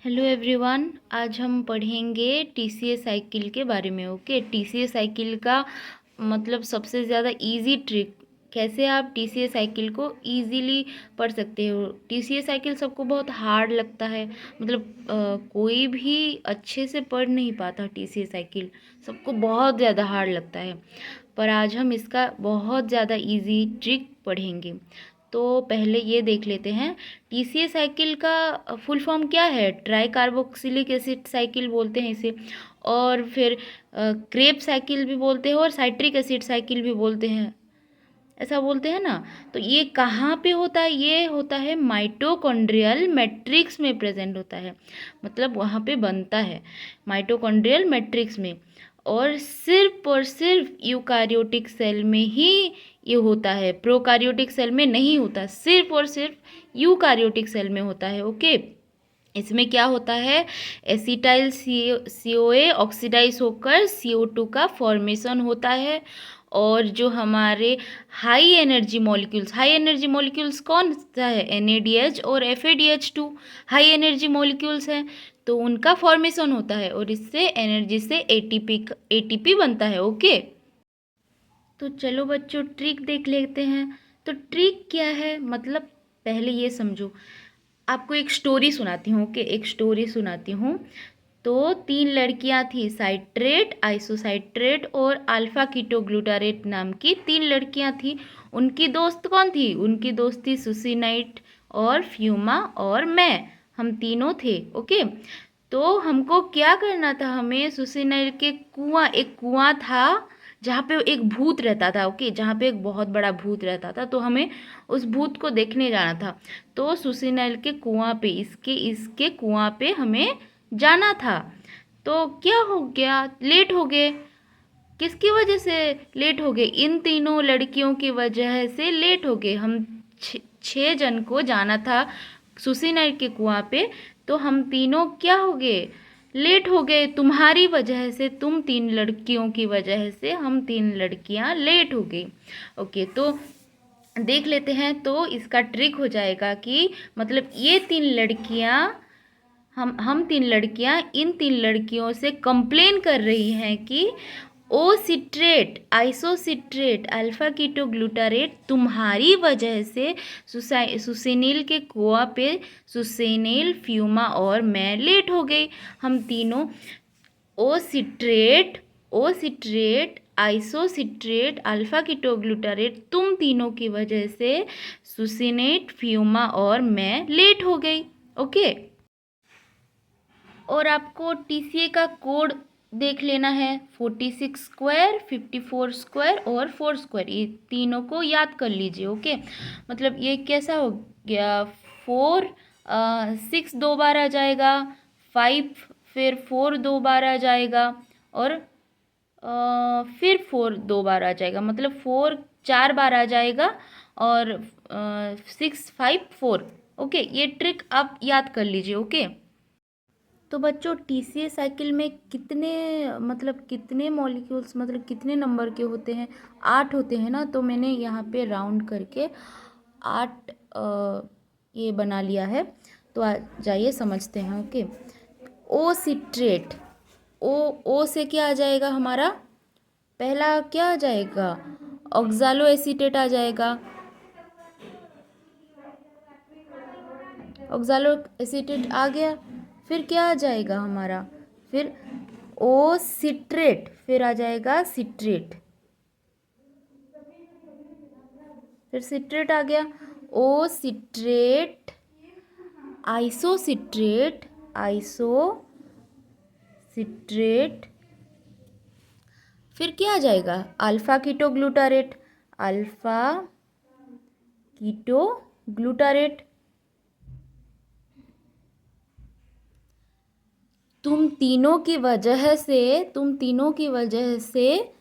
Hello everyone, आज हम पढ़ेंगे टीसीए साइकिल के बारे में। ओके, टीसीए साइकिल का मतलब सबसे ज़्यादा इजी ट्रिक, कैसे आप टीसीए साइकिल को इजीली पढ़ सकते हो। टीसीए साइकिल सबको बहुत हार्ड लगता है, मतलब कोई भी अच्छे से पढ़ नहीं पाता। टीसीए साइकिल सबको बहुत ज़्यादा हार्ड लगता है, पर आज हम इसका बहुत ज़्यादा इजी ट्रिक पढ़ेंगे। तो पहले ये देख लेते हैं, टीसीए साइकिल का फुल फॉर्म क्या है। ट्राई कार्बोक्सिलिक एसिड साइकिल बोलते हैं इसे, और फिर क्रेब साइकिल भी बोलते हैं, और साइट्रिक एसिड साइकिल भी बोलते हैं, ऐसा बोलते हैं ना। तो ये कहाँ पे होता है? ये होता है माइटोकॉन्ड्रियल मैट्रिक्स में प्रेजेंट होता है, मतलब वहाँ पे बनता है माइटोकॉन्ड्रियल मैट्रिक्स में। और सिर्फ यूकारियोटिक सेल में ही ये होता है, प्रोकारियोटिक सेल में नहीं होता, सिर्फ और सिर्फ यूकारियोटिक सेल में होता है। ओके, इसमें क्या होता है, एसिटाइल सीओए ऑक्सीडाइज होकर CO2 का फॉर्मेशन होता है। और जो हमारे हाई एनर्जी मॉलिक्यूल्स कौन सा है? NADH और FADH2 हाई एनर्जी मॉलिक्यूल्स हैं, तो उनका फॉर्मेशन होता है, और इससे एनर्जी से ATP बनता है। ओके, तो चलो बच्चों ट्रिक देख लेते हैं। तो ट्रिक क्या है, मतलब पहले ये समझो। आपको एक स्टोरी सुनाती हूँ। ओके, एक स्टोरी सुनाती हूँ। तो 3 लड़कियां थी, साइट्रेट, आइसोसाइट्रेट और अल्फा कीटोग्लूटारेट नाम की 3 लड़कियां थी। उनकी दोस्त कौन थी? उनकी दोस्त थी सुसिनाइट और फ्यूमा और मैं, हम तीनों थे। ओके, तो हमको क्या करना था, हमें सुसिनाइट के एक कुआं था जहाँ पे एक भूत रहता था। ओके, जहाँ पे एक बहुत बड़ा भूत रहता था, तो हमें उस भूत को देखने जाना था। तो सुसिनाइल के कुआं पे, इसके इसके कुआं पे हमें जाना था। तो क्या हो गया, लेट हो गए। किसकी वजह से लेट हो गए? इन तीनों लड़कियों की वजह से लेट हो गए। हम 6 जन को जाना था सुसीनाइट के कुआं पे, तो हम तीनों क्या हो गए, लेट हो गए। तुम्हारी वजह से, तुम 3 लड़कियों की वजह से हम 3 लड़कियां लेट हो गई। ओके, तो देख लेते हैं। तो इसका ट्रिक हो जाएगा कि मतलब ये 3 लड़कियां, हम 3 लड़कियां इन 3 लड़कियों से कंप्लेन कर रही हैं कि ओ सिट्रेट, आइसोसिट्रेट, अल्फा कीटोग्लूटारेट, तुम्हारी वजह से सुसेनिल के कुआं पे सुसेनिल, फ्यूमा और मैं लेट हो गई। हम तीनों ओ सिट्रेट, आइसोसिट्रेट, अल्फा कीटोग्लूटारेट, तुम तीनों की वजह से सुसिनेट, फ्यूमा और मैं लेट हो गई। ओके, और आपको टीसीए का कोड देख लेना है। 46 स्क्वायर, 54 स्क्वायर और 4 स्क्वायर, ये तीनों को याद कर लीजिए। ओके, मतलब ये कैसा हो गया, 4 6 2 बार आ जाएगा, 5 फिर 4 2 बार आ जाएगा, और फिर 4 2 बार आ जाएगा, मतलब 4 4 बार आ जाएगा, और 6 5 4। ओके, ये ट्रिक आप याद कर लीजिए। ओके, तो बच्चों टीसीए साइकिल में कितने मॉलिक्यूल्स, मतलब कितने नंबर के होते हैं? 8 होते हैं ना। तो मैंने यहाँ पे राउंड करके 8 ये बना लिया है। तो जाइए समझते हैं। ओके, ओ सिट्रेट, ओ से क्या आ जाएगा हमारा? पहला क्या आ जाएगा? ऑक्जालो एसीटेट आ जाएगा। ऑक्जालो एसीटेट आ गया। फिर क्या आ जाएगा हमारा? फिर ओ सिट्रेट, फिर आ जाएगा सिट्रेट, फिर सिट्रेट आ गया। ओ citrate, isocitrate, isocitrate, फिर क्या आ जाएगा? Alpha keto glutarate, alpha keto glutarate. तुम तीनों की वजह से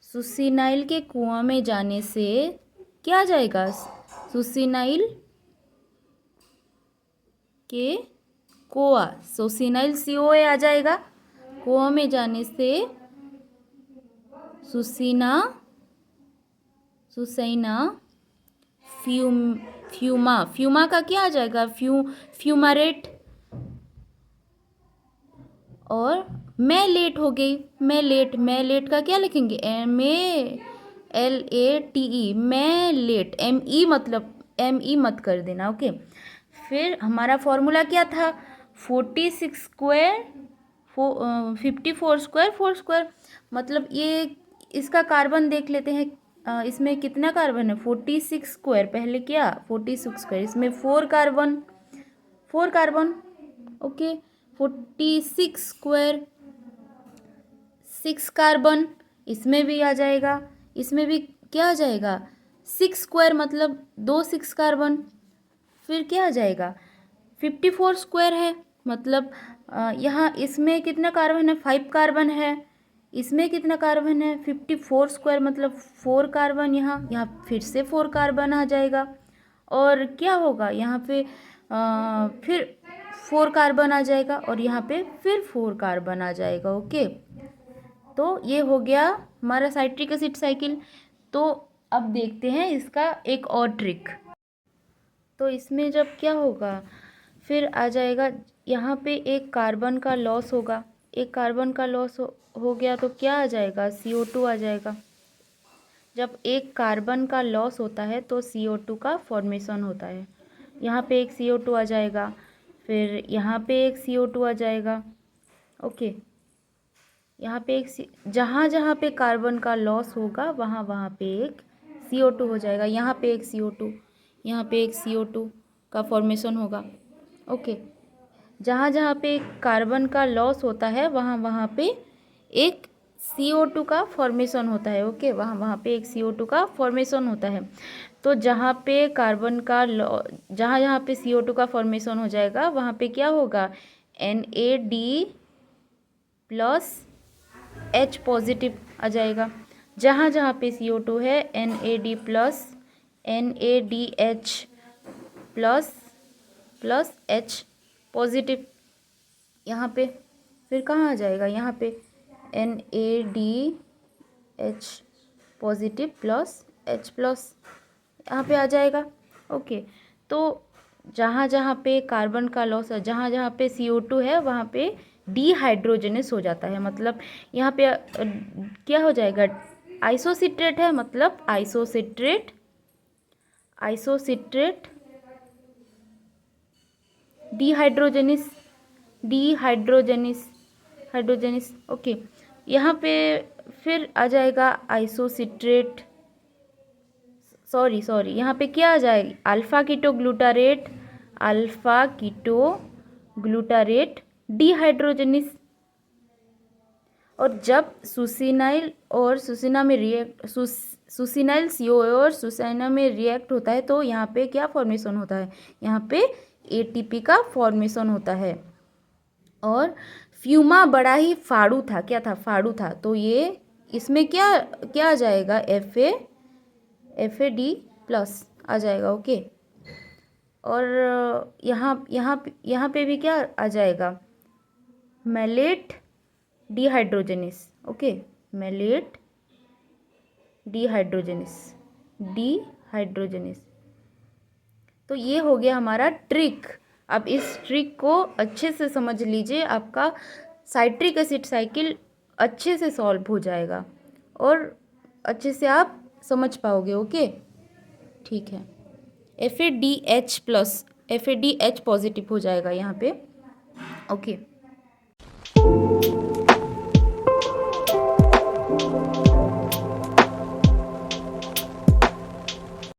सुसिनाइल के कुआं में जाने से क्या आ जाएगा? सुसिनाइल के कोआ, सुसिनाइल COA आ जाएगा। कुआं में जाने से सुसीना, सुसैना, फ्यूमा, फ्यूमा का क्या आ जाएगा? फ्यूमारेट, और मैं लेट हो गई, मैं लेट का क्या लिखेंगे, MALATE, मैं लेट, ME मतलब ME मत कर देना, ओके। फिर हमारा फॉर्मूला क्या था, 46 स्क्वायर 54 स्क्वायर 4 स्क्वायर, मतलब ये इसका कार्बन देख लेते हैं। इसमें कितना कार्बन है, 46 स्क्वायर, पहले क्या 46 स्क्वायर, इसमें 4 कार्बन, ओके। 46 स्क्वायर 6 कार्बन, इसमें भी आ जाएगा, इसमें भी क्या आ जाएगा, 6 स्क्वायर मतलब 6 कार्बन। फिर क्या आ जाएगा, 54 स्क्वायर है, मतलब यहाँ इसमें कितना कार्बन है, 5 कार्बन है, इसमें कितना कार्बन है, 54 स्क्वायर मतलब 4 कार्बन, यहाँ फिर से 4 कार्बन आ जाएगा। और क्या होगा यहाँ पे, फिर 4 कार्बन आ जाएगा, और यहाँ पे फिर 4 कार्बन आ जाएगा, ओके। तो ये हो गया हमारा साइट्रिक एसिड साइकिल। तो अब देखते हैं इसका एक और ट्रिक। तो इसमें जब क्या होगा, फिर आ जाएगा यहाँ पे एक कार्बन का लॉस होगा, एक कार्बन का लॉस हो गया तो क्या आ जाएगा, CO2 आ जाएगा। जब एक कार्बन का लॉस होता है तो CO2 का फॉर्मेशन होता है। यहाँ पे एक CO2 आ जाएगा, फिर यहाँ पे एक CO2 आ जाएगा, ओके। यहाँ पे एक जहाँ जहाँ पे कार्बन का लॉस होगा वहाँ वहाँ पे एक CO2 हो जाएगा। यहाँ पे एक CO2, यहाँ पे एक CO2 का फॉर्मेशन होगा, ओके। जहाँ जहाँ पे कार्बन का लॉस होता है वहाँ वहाँ पे एक CO2 का फॉर्मेशन होता है, ओके। वहाँ वहाँ पे एक CO2 का फॉर्मेशन होता है। तो जहाँ पे कार्बन का जहाँ जहाँ पे CO2 का फॉर्मेशन हो जाएगा वहाँ पे क्या होगा, NAD प्लस H पॉजिटिव आ जाएगा। जहाँ जहाँ पे CO2 है NAD plus NADH plus plus H positive, यहाँ पे फिर कहाँ आ जाएगा, यहाँ पे NADH positive plus H plus यहाँ पे आ जाएगा, ओके। तो जहाँ जहाँ पे कार्बन का लॉस है, जहाँ जहाँ पे CO2 है वहाँ पे डिहाइड्रोजनस हो जाता है, मतलब यहाँ पे क्या हो जाएगा, आइसोसिट्रेट है, मतलब आइसोसिट्रेट डिहाइड्रोजनिस हाइड्रोजनिस, ओके। यहाँ पे फिर आ जाएगा आइसोसिट्रेट, सॉरी यहाँ पे क्या आ जाएगा, अल्फा कीटो ग्लूटारेट डिहाइड्रोजनिस। और जब सुसिनाइल और सुसिना में रिएक्ट सुसिनाइल CO और सुसाइना में रिएक्ट होता है तो यहाँ पे क्या फॉर्मेशन होता है, यहाँ पे ATP का फॉर्मेशन होता है। और फ्यूमा बड़ा ही फाड़ू था, क्या था, फाड़ू था, तो ये इसमें क्या क्या आ जाएगा, FAD प्लस आ जाएगा, ओके। और यहाँ पे भी क्या आ जाएगा, मैलेट डिहाइड्रोजनिस, ओके, मैलेट डिहाइड्रोजनिस। तो ये हो गया हमारा ट्रिक। अब इस ट्रिक को अच्छे से समझ लीजिए, आपका साइट्रिक एसिड साइकिल अच्छे से सॉल्व हो जाएगा और अच्छे से आप समझ पाओगे, ओके, ठीक है। FADH प्लस FADH पॉजिटिव हो जाएगा यहाँ पे, ओके।